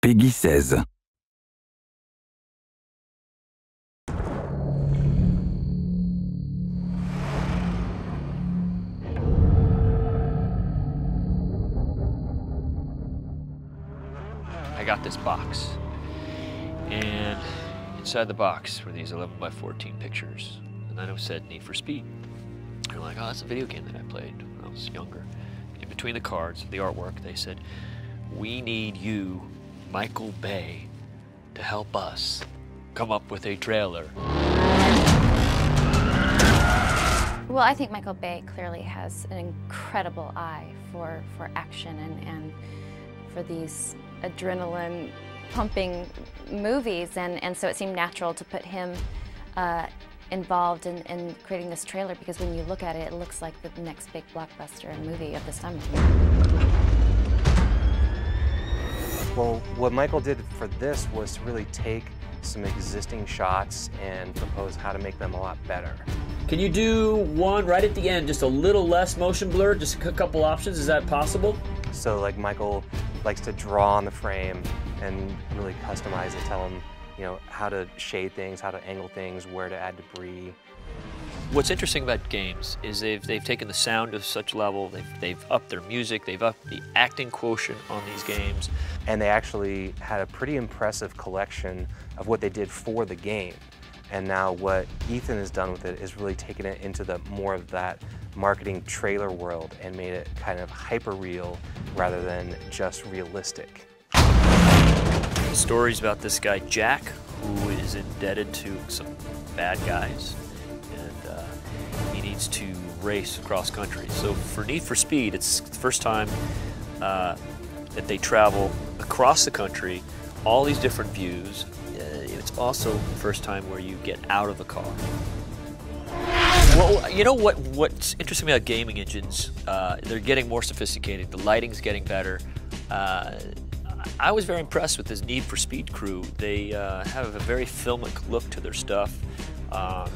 Peggy 16. I got this box, and inside the box were these 11 by 14 pictures, and then it said Need for Speed. And I'm like, oh, that's a video game that I played when I was younger. In between the cards, the artwork, they said, we need you, Michael Bay, to help us come up with a trailer. Well, I think Michael Bay clearly has an incredible eye for action and for these adrenaline-pumping movies, and so it seemed natural to put him involved in creating this trailer, because when you look at it, it looks like the next big blockbuster movie of this time. Well, what Michael did for this was to really take some existing shots and propose how to make them a lot better. Can you do one right at the end, just a little less motion blur, just a couple options? Is that possible? So like Michael likes to draw on the frame and really customize it, tell him, you know, how to shade things, how to angle things, where to add debris. What's interesting about games is they've taken the sound to such level, they've upped their music, they've upped the acting quotient on these games. And they actually had a pretty impressive collection of what they did for the game. And now what Ethan has done with it is really taken it into the more of that marketing trailer world and made it kind of hyper real rather than just realistic. The story's about this guy Jack, who is indebted to some bad guys, and he needs to race across country. So for Need for Speed, it's the first time that they travel across the country, all these different views. It's also the first time where you get out of the car. Well, you know what's interesting about gaming engines? They're getting more sophisticated. The lighting's getting better. I was very impressed with this Need for Speed crew. They have a very filmic look to their stuff.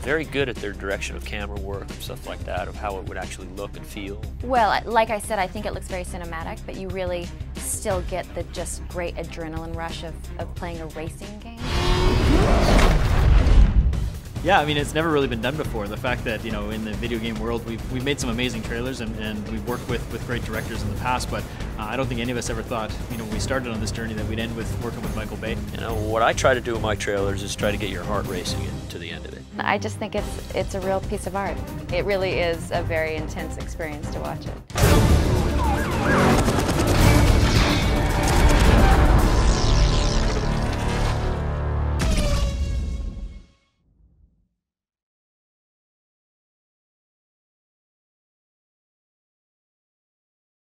Very good at their direction of camera work and stuff like that, of how it would actually look and feel. Well, like I said, I think it looks very cinematic, but you really still get the just great adrenaline rush of playing a racing game. Yeah, I mean, it's never really been done before. The fact that, you know, in the video game world, we've made some amazing trailers and we've worked with great directors in the past, but I don't think any of us ever thought, you know, when we started on this journey that we'd end with working with Michael Bay. You know, what I try to do in my trailers is try to get your heart racing to the end of it. I just think it's a real piece of art. It really is a very intense experience to watch it.